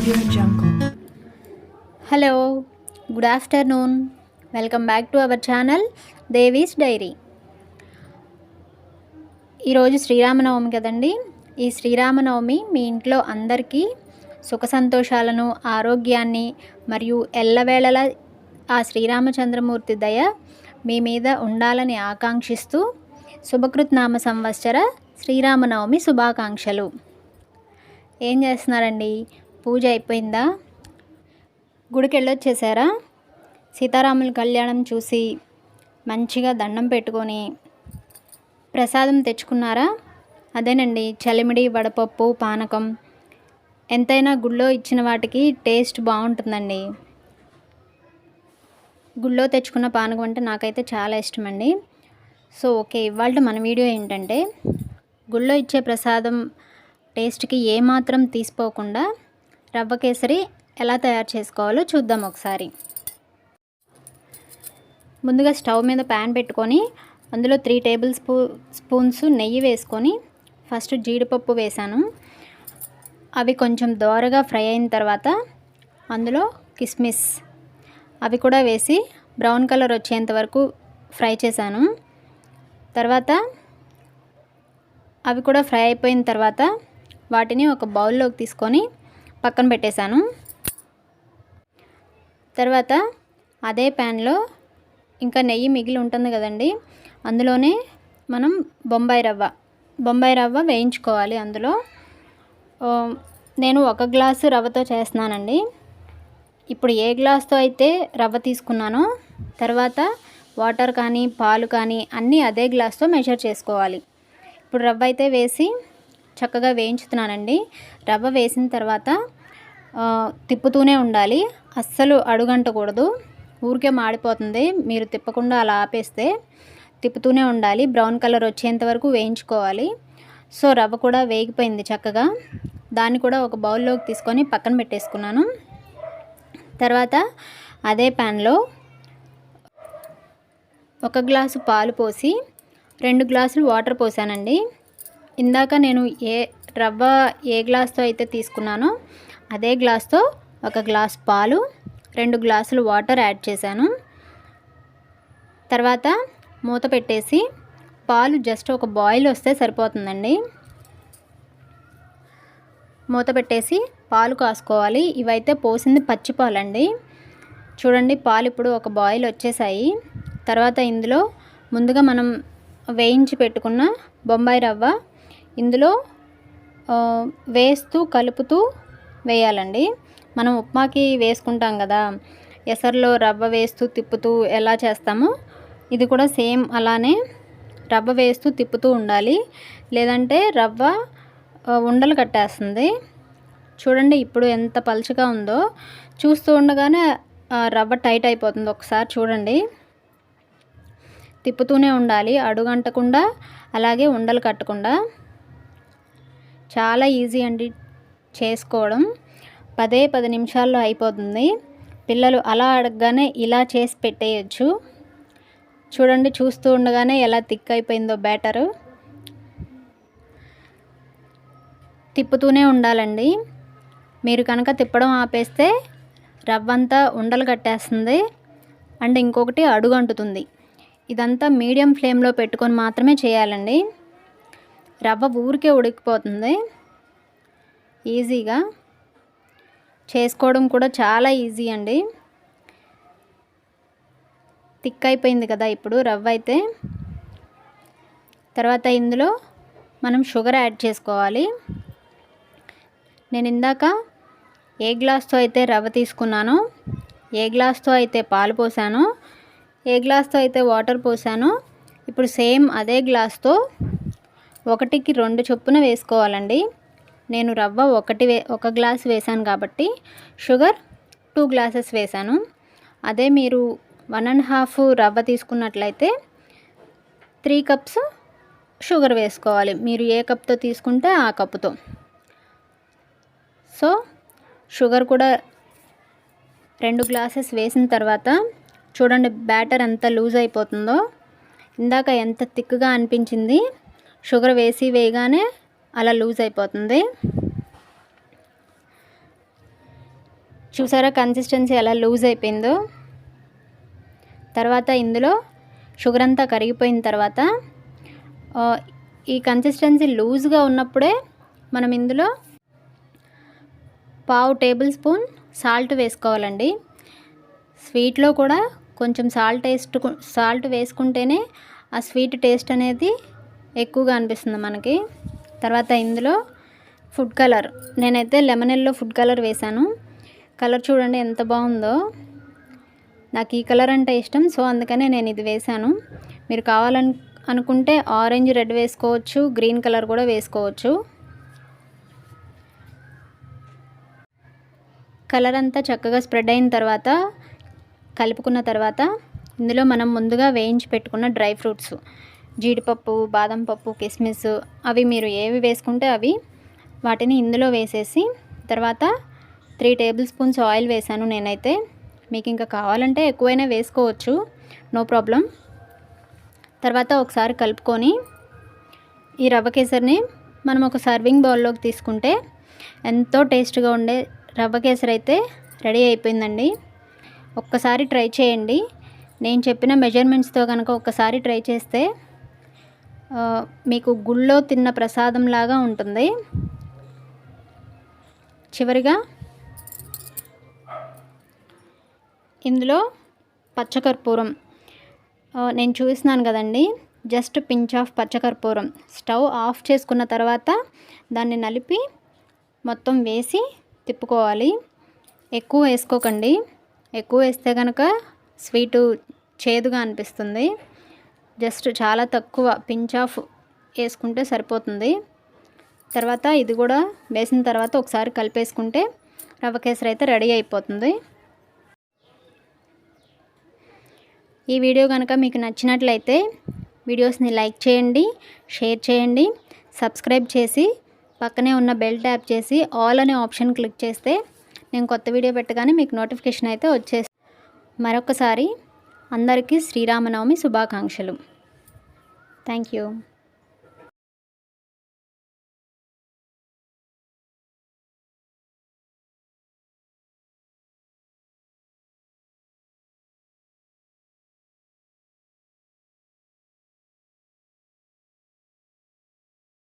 Audio Jungle. Hello, good afternoon. Welcome back to our channel Devi's diary. ఈరోజు శ్రీరామనవమి కదండి. ఈ శ్రీరామనవమి మీ ఇంట్లో అందరికీ సుఖ సంతోషాలను, ఆరోగ్యాన్ని మరియు ఎల్లవేళలా ఆ శ్రీరామచంద్రమూర్తి దయ మీ మీద ఉండాలని ఆకాంక్షిస్తూ శుభకృత్ నామ సంవత్సర శ్రీరామనవమి శుభాకాంక్షలు. ఏం చేస్తున్నారండి? పూజ అయిపోయిందా? గుడికి వెళ్ళొచ్చేసారా? సీతారాముల కళ్యాణం చూసి మంచిగా దండం పెట్టుకొని ప్రసాదం తెచ్చుకున్నారా? అదేనండి, చలిమిడి, వడపప్పు, పానకం. ఎంతైనా గుళ్ళో ఇచ్చిన వాటికి టేస్ట్ బాగుంటుందండి. గుళ్ళో తెచ్చుకున్న పానకం అంటే నాకైతే చాలా ఇష్టం అండి. సో ఓకే, ఇవాళ మన వీడియో ఏంటంటే గుళ్ళో ఇచ్చే ప్రసాదం టేస్ట్కి ఏమాత్రం తీసిపోకుండా రవ్వ కేసరి ఎలా తయారు చేసుకోవాలో చూద్దాం ఒకసారి. ముందుగా స్టవ్ మీద ప్యాన్ పెట్టుకొని అందులో 3 టేబుల్ స్పూన్స్ నెయ్యి వేసుకొని ఫస్ట్ జీడిపప్పు వేసాను. అవి కొంచెం దోరగా ఫ్రై అయిన తర్వాత అందులో కిస్మిస్ అవి కూడా వేసి బ్రౌన్ కలర్ వచ్చేంత వరకు ఫ్రై చేశాను. తర్వాత అవి కూడా ఫ్రై అయిపోయిన తర్వాత వాటిని ఒక బౌల్లోకి తీసుకొని పక్కన పెట్టేశాను. తర్వాత అదే ప్యాన్లో ఇంకా నెయ్యి మిగిలి ఉంటుంది కదండి, అందులోనే మనం బొంబాయి రవ్వ వేయించుకోవాలి. అందులో నేను 1 గ్లాసు రవ్వతో చేస్తున్నానండి. ఇప్పుడు ఏ గ్లాస్తో అయితే రవ్వ తీసుకున్నానో తర్వాత వాటర్ కానీ పాలు కానీ అన్నీ అదే గ్లాస్తో మెజర్ చేసుకోవాలి. ఇప్పుడు రవ్వ అయితే వేసి చక్కగా వేయించుతున్నానండి. రవ్వ వేసిన తర్వాత తిప్పుతూనే ఉండాలి, అస్సలు అడుగంటకూడదు, ఊరికే మాడిపోతుంది. మీరు తిప్పకుండా అలా ఆపేస్తే తిప్పుతూనే ఉండాలి. బ్రౌన్ కలర్ వచ్చేంత వరకు వేయించుకోవాలి. సో రవ్వ కూడా వేగిపోయింది చక్కగా. దాన్ని కూడా ఒక బౌల్లోకి తీసుకొని పక్కన పెట్టేసుకున్నాను. తర్వాత అదే ప్యాన్లో 1 గ్లాసు పాలు పోసి 2 గ్లాసులు వాటర్ పోసానండి. ఇందాక నేను రవ్వ ఏ గ్లాస్తో అయితే తీసుకున్నానో అదే గ్లాస్తో 1 గ్లాస్ పాలు, 2 గ్లాసులు వాటర్ యాడ్ చేశాను. తర్వాత మూత పెట్టేసి పాలు జస్ట్ ఒక బాయిల్ వస్తే సరిపోతుందండి. మూత పెట్టేసి పాలు కాసుకోవాలి. ఇవైతే పోసింది పచ్చి పాలండి. చూడండి, పాలు ఇప్పుడు ఒక బాయిల్ వచ్చేసాయి. తర్వాత ఇందులో ముందుగా మనం వేయించి పెట్టుకున్న బొంబాయి రవ్వ ఇందులో వేస్తూ కలుపుతూ వేయాలండి. మనం ఉప్మాకి వేసుకుంటాం కదా, ఎసర్లో రవ్వ వేస్తూ తిప్పుతూ ఎలా చేస్తామో ఇది కూడా సేమ్ అలానే రవ్వ వేస్తూ తిప్పుతూ ఉండాలి, లేదంటే రవ్వ ఉండలు కట్టేస్తుంది. చూడండి ఇప్పుడు ఎంత పలుచగా ఉందో, చూస్తూ ఉండగానే రవ్వ టైట్ అయిపోతుంది. ఒకసారి చూడండి, తిప్పుతూనే ఉండాలి, అడుగంటకుండా అలాగే ఉండలు కట్టకుండా. చాలా ఈజీ అండి చేసుకోవడం. 10 నిమిషాల్లో అయిపోతుంది. పిల్లలు అలా అడగగానే ఇలా చేసి పెట్టేయచ్చు. చూడండి, చూస్తూ ఉండగానే ఎలా థిక్ అయిపోయిందో బ్యాటరు. తిప్పుతూనే ఉండాలండి. మీరు కనుక తిప్పడం ఆపేస్తే రవ్వంతా ఉండలు కట్టేస్తుంది అండ్ ఇంకొకటి అడుగు అంటుతుంది. ఇదంతా మీడియం ఫ్లేమ్లో పెట్టుకొని మాత్రమే చేయాలండి. రవ్వ ఊరికే ఉడికిపోతుంది. ఈజీగా చేసుకోవడం కూడా చాలా ఈజీ అండి. థిక్ అయిపోయింది కదా ఇప్పుడు రవ్వ అయితే. తర్వాత ఇందులో మనం షుగర్ యాడ్ చేసుకోవాలి. నేను ఇందాక ఏ గ్లాస్తో అయితే రవ్వ తీసుకున్నానో, ఏ గ్లాస్తో అయితే పాలు పోసానో, ఏ గ్లాస్తో అయితే వాటర్ పోసానో ఇప్పుడు సేమ్ అదే గ్లాస్తో 1కి 2 చొప్పున వేసుకోవాలండి. నేను రవ్వ 1 గ్లాస్ వేసాను కాబట్టి షుగర్ 2 గ్లాసెస్ వేసాను. అదే మీరు 1.5 రవ్వ తీసుకున్నట్లయితే 3 కప్స్ షుగర్ వేసుకోవాలి. మీరు ఏ కప్తో తీసుకుంటే ఆ కప్పుతో. సో షుగర్ కూడా 2 గ్లాసెస్ వేసిన తర్వాత చూడండి బ్యాటర్ ఎంత లూజ్ అయిపోతుందో. ఇందాక ఎంత థిక్గా అనిపించింది, షుగర్ వేయగానే అలా లూజ్ అయిపోతుంది. చూసారా కన్సిస్టెన్సీ ఎలా లూజ్ అయిపోయిందో. తర్వాత ఇందులో షుగర్ అంతా కరిగిపోయిన తర్వాత ఈ కన్సిస్టెన్సీ లూజ్గా ఉన్నప్పుడే మనం ఇందులో 1/2 టేబుల్ స్పూన్ సాల్ట్ వేసుకోవాలండి. స్వీట్లో కూడా కొంచెం సాల్ట్ వేసుకుంటేనే ఆ స్వీట్ టేస్ట్ అనేది ఎక్కువగా అనిపిస్తుంది మనకి. తర్వాత ఇందులో ఫుడ్ కలర్, నేనైతే లెమన్ ఎల్లో ఫుడ్ కలర్ వేశాను. కలర్ చూడండి ఎంత బాగుందో. నాకు ఈ కలర్ అంటే ఇష్టం, సో అందుకనే నేను ఇది వేశాను. మీరు అనుకుంటే ఆరెంజ్ రెడ్ వేసుకోవచ్చు, గ్రీన్ కలర్ కూడా వేసుకోవచ్చు. కలర్ అంతా చక్కగా స్ప్రెడ్ అయిన తర్వాత, కలుపుకున్న తర్వాత ఇందులో మనం ముందుగా వేయించి పెట్టుకున్న డ్రై ఫ్రూట్స్, జీడిపప్పు, బాదం పప్పు, కిస్మిస్, అవి మీరు ఏవి వేసుకుంటే అవి, వాటిని ఇందులో వేసేసి తర్వాత 3 టేబుల్ స్పూన్స్ ఆయిల్ వేసాను నేనైతే. మీకు ఇంకా కావాలంటే ఎక్కువైనా వేసుకోవచ్చు, నో ప్రాబ్లం. తర్వాత ఒకసారి కలుపుకొని ఈ రవ్వ కేసరిని మనం ఒక సర్వింగ్ బౌల్లోకి తీసుకుంటే ఎంతో టేస్ట్గా ఉండే రవ్వ కేసరి అయితే రెడీ అయిపోయిందండి. ఒక్కసారి ట్రై చేయండి. నేను చెప్పిన మెజర్మెంట్స్తో కనుక ఒక్కసారి ట్రై చేస్తే మీకు గుళ్ళో తిన్న ప్రసాదంలాగా ఉంటుంది. చివరిగా ఇందులో పచ్చకర్పూరం నేను చూస్తున్నాను కదండి, జస్ట్ పించ్ ఆఫ్ పచ్చకర్పూరం స్టవ్ ఆఫ్ చేసుకున్న తర్వాత దాన్ని నలిపి మొత్తం వేసి తిప్పుకోవాలి. ఎక్కువ వేసుకోకండి, ఎక్కువ వేస్తే కనుక స్వీటు చేదుగా అనిపిస్తుంది. జస్ట్ చాలా తక్కువ పించ్ ఆఫ్ వేసుకుంటే సరిపోతుంది. తర్వాత ఇది కూడా వేసిన తర్వాత ఒకసారి కలిపేసుకుంటే రవ్వ కేసరి అయితే రెడీ అయిపోతుంది. ఈ వీడియో కనుక మీకు నచ్చినట్లయితే వీడియోస్ని లైక్ చేయండి, షేర్ చేయండి, సబ్స్క్రైబ్ చేసి పక్కనే ఉన్న బెల్ ట్యాప్ చేసి ఆల్ అనే ఆప్షన్ క్లిక్ చేస్తే నేను కొత్త వీడియో పెట్టగానే మీకు నోటిఫికేషన్ అయితే వచ్చేస్తుంది. మరొకసారి అందరికీ శ్రీరామనవమి శుభాకాంక్షలు. Thank you.